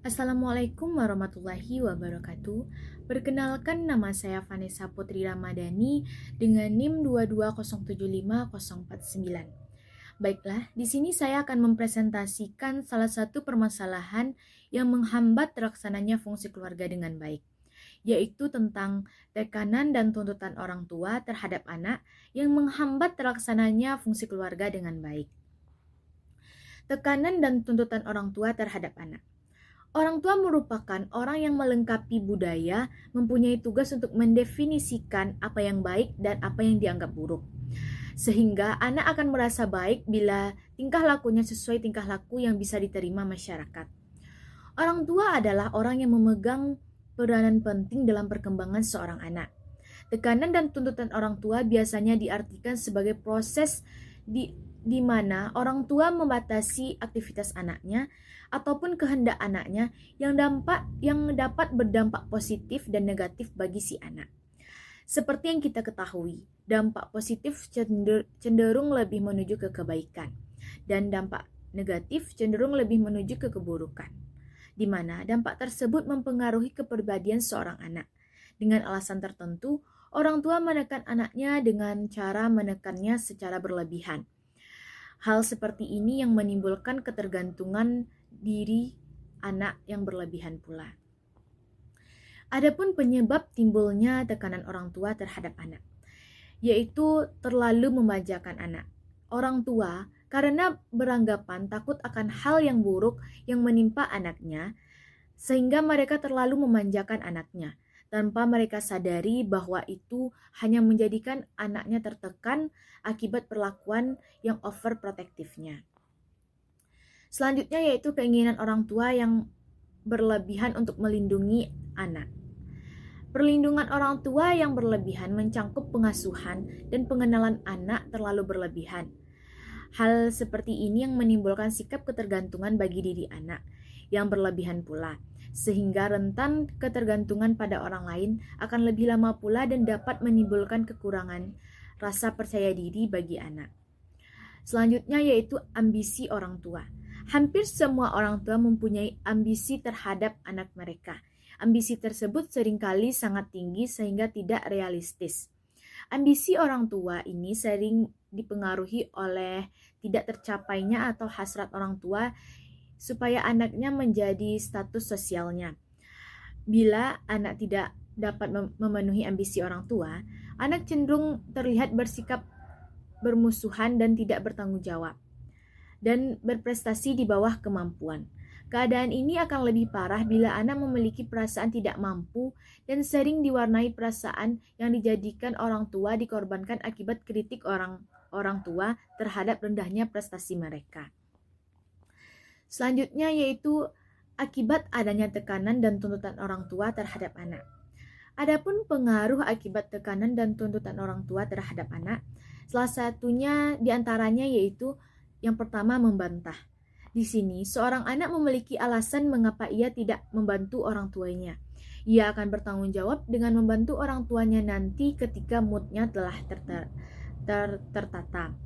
Assalamualaikum warahmatullahi wabarakatuh. Perkenalkan, nama saya Vanessa Putri Ramadhani dengan NIM 220750049. Baiklah, di sini saya akan mempresentasikan salah satu permasalahan yang menghambat terlaksananya fungsi keluarga dengan baik, yaitu tentang tekanan dan tuntutan orang tua terhadap anak yang menghambat terlaksananya fungsi keluarga dengan baik. Tekanan dan tuntutan orang tua terhadap anak. Orang tua merupakan orang yang melengkapi budaya, mempunyai tugas untuk mendefinisikan apa yang baik dan apa yang dianggap buruk. Sehingga anak akan merasa baik bila tingkah lakunya sesuai tingkah laku yang bisa diterima masyarakat. Orang tua adalah orang yang memegang peranan penting dalam perkembangan seorang anak. Tekanan dan tuntutan orang tua biasanya diartikan sebagai proses di mana orang tua membatasi aktivitas anaknya ataupun kehendak anaknya yang dapat berdampak positif dan negatif bagi si anak. Seperti yang kita ketahui, dampak positif cenderung lebih menuju ke kebaikan dan dampak negatif cenderung lebih menuju ke keburukan, di mana dampak tersebut mempengaruhi kepribadian seorang anak. Dengan alasan tertentu, orang tua menekan anaknya dengan cara menekannya secara berlebihan. Hal seperti ini yang menimbulkan ketergantungan diri anak yang berlebihan pula. Adapun penyebab timbulnya tekanan orang tua terhadap anak, yaitu terlalu memanjakan anak. Orang tua karena beranggapan takut akan hal yang buruk yang menimpa anaknya, sehingga mereka terlalu memanjakan anaknya, tanpa mereka sadari bahwa itu hanya menjadikan anaknya tertekan akibat perlakuan yang overprotektifnya. Selanjutnya yaitu keinginan orang tua yang berlebihan untuk melindungi anak. Perlindungan orang tua yang berlebihan mencangkup pengasuhan dan pengenalan anak terlalu berlebihan. Hal seperti ini yang menimbulkan sikap ketergantungan bagi diri anak yang berlebihan pula, sehingga rentan ketergantungan pada orang lain akan lebih lama pula dan dapat menimbulkan kekurangan rasa percaya diri bagi anak. Selanjutnya yaitu ambisi orang tua. Hampir semua orang tua mempunyai ambisi terhadap anak mereka. Ambisi tersebut seringkali sangat tinggi sehingga tidak realistis. Ambisi orang tua ini sering dipengaruhi oleh tidak tercapainya atau hasrat orang tua supaya anaknya menjadi status sosialnya. Bila anak tidak dapat memenuhi ambisi orang tua, anak cenderung terlihat bersikap bermusuhan dan tidak bertanggung jawab, dan berprestasi di bawah kemampuan. Keadaan ini akan lebih parah bila anak memiliki perasaan tidak mampu dan sering diwarnai perasaan yang dijadikan orang tua dikorbankan akibat kritik orang tua terhadap rendahnya prestasi mereka. Selanjutnya yaitu akibat adanya tekanan dan tuntutan orang tua terhadap anak. Adapun pengaruh akibat tekanan dan tuntutan orang tua terhadap anak, salah satunya diantaranya yaitu yang pertama, membantah. Di sini, seorang anak memiliki alasan mengapa ia tidak membantu orang tuanya. Ia akan bertanggung jawab dengan membantu orang tuanya nanti ketika moodnya telah tertata.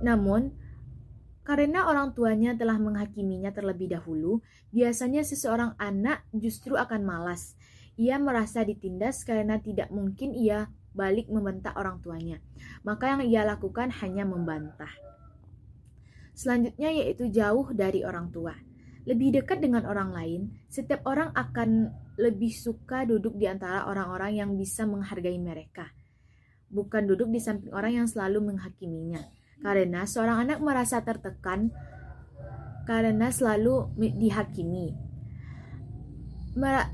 Namun, karena orang tuanya telah menghakiminya terlebih dahulu, biasanya seseorang anak justru akan malas. Ia merasa ditindas karena tidak mungkin ia balik membentak orang tuanya. Maka yang ia lakukan hanya membantah. Selanjutnya yaitu jauh dari orang tua. Lebih dekat dengan orang lain, setiap orang akan lebih suka duduk di antara orang-orang yang bisa menghargai mereka, bukan duduk di samping orang yang selalu menghakiminya. Karena seorang anak merasa tertekan karena selalu dihakimi.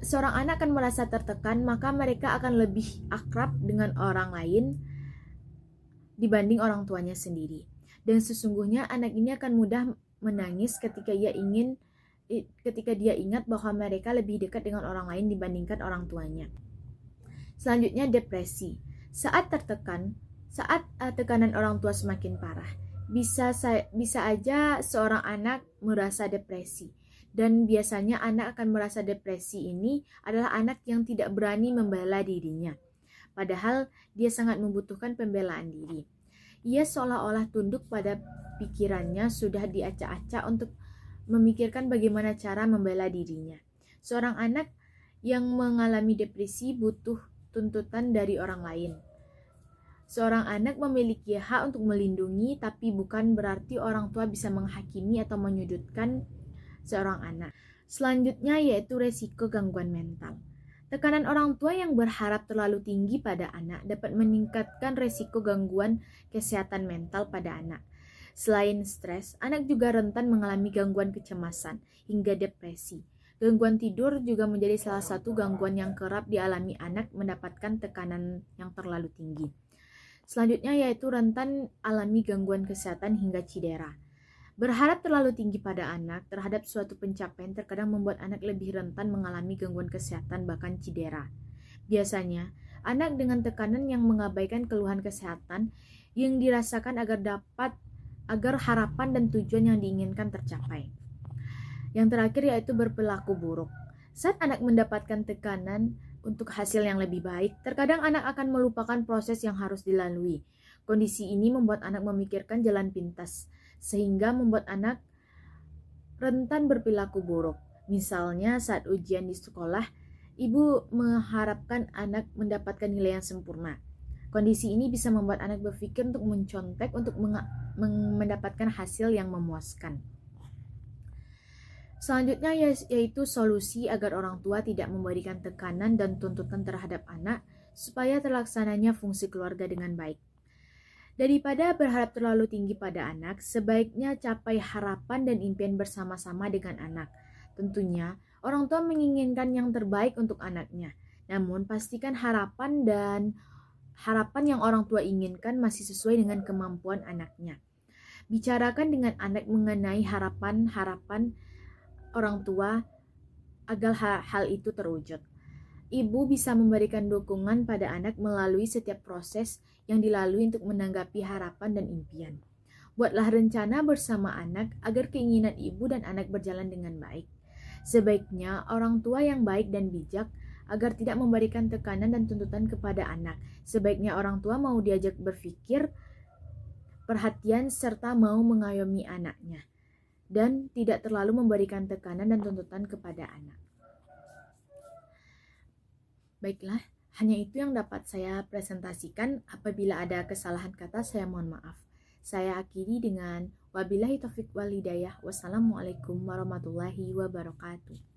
Seorang anak akan merasa tertekan, maka mereka akan lebih akrab dengan orang lain dibanding orang tuanya sendiri. Dan sesungguhnya anak ini akan mudah menangis ketika dia ingat bahwa mereka lebih dekat dengan orang lain dibandingkan orang tuanya. Selanjutnya depresi. Saat tekanan orang tua semakin parah, bisa aja seorang anak merasa depresi. Dan biasanya anak akan merasa depresi ini adalah anak yang tidak berani membela dirinya. Padahal dia sangat membutuhkan pembelaan diri. Ia seolah-olah tunduk pada pikirannya sudah diacak-acak untuk memikirkan bagaimana cara membela dirinya. Seorang anak yang mengalami depresi butuh tuntutan dari orang lain. Seorang anak memiliki hak untuk melindungi, tapi bukan berarti orang tua bisa menghakimi atau menyudutkan seorang anak. Selanjutnya yaitu resiko gangguan mental. Tekanan orang tua yang berharap terlalu tinggi pada anak dapat meningkatkan resiko gangguan kesehatan mental pada anak. Selain stres, anak juga rentan mengalami gangguan kecemasan hingga depresi. Gangguan tidur juga menjadi salah satu gangguan yang kerap dialami anak mendapatkan tekanan yang terlalu tinggi. Selanjutnya yaitu rentan alami gangguan kesehatan hingga cedera. Berharap terlalu tinggi pada anak terhadap suatu pencapaian terkadang membuat anak lebih rentan mengalami gangguan kesehatan bahkan cedera. Biasanya, anak dengan tekanan yang mengabaikan keluhan kesehatan yang dirasakan agar harapan dan tujuan yang diinginkan tercapai. Yang terakhir yaitu berperilaku buruk. Saat anak mendapatkan tekanan untuk hasil yang lebih baik, terkadang anak akan melupakan proses yang harus dilalui. Kondisi ini membuat anak memikirkan jalan pintas, sehingga membuat anak rentan berperilaku buruk. Misalnya saat ujian di sekolah, ibu mengharapkan anak mendapatkan nilai yang sempurna. Kondisi ini bisa membuat anak berpikir untuk mencontek untuk mendapatkan hasil yang memuaskan. Selanjutnya yaitu solusi agar orang tua tidak memberikan tekanan dan tuntutan terhadap anak supaya terlaksananya fungsi keluarga dengan baik. Daripada berharap terlalu tinggi pada anak, sebaiknya capai harapan dan impian bersama-sama dengan anak. Tentunya, orang tua menginginkan yang terbaik untuk anaknya. Namun, pastikan harapan yang orang tua inginkan masih sesuai dengan kemampuan anaknya. Bicarakan dengan anak mengenai harapan-harapan orang tua agar hal itu terwujud. Ibu bisa memberikan dukungan pada anak melalui setiap proses yang dilalui untuk menanggapi harapan dan impian. Buatlah rencana bersama anak agar keinginan ibu dan anak berjalan dengan baik. Sebaiknya orang tua yang baik dan bijak agar tidak memberikan tekanan dan tuntutan kepada anak. Sebaiknya orang tua mau diajak berpikir, perhatian, serta mau mengayomi anaknya, dan tidak terlalu memberikan tekanan dan tuntutan kepada anak. Baiklah, hanya itu yang dapat saya presentasikan. Apabila ada kesalahan kata, saya mohon maaf. Saya akhiri dengan wabillahi taufiq wal hidayah. Wassalamualaikum warahmatullahi wabarakatuh.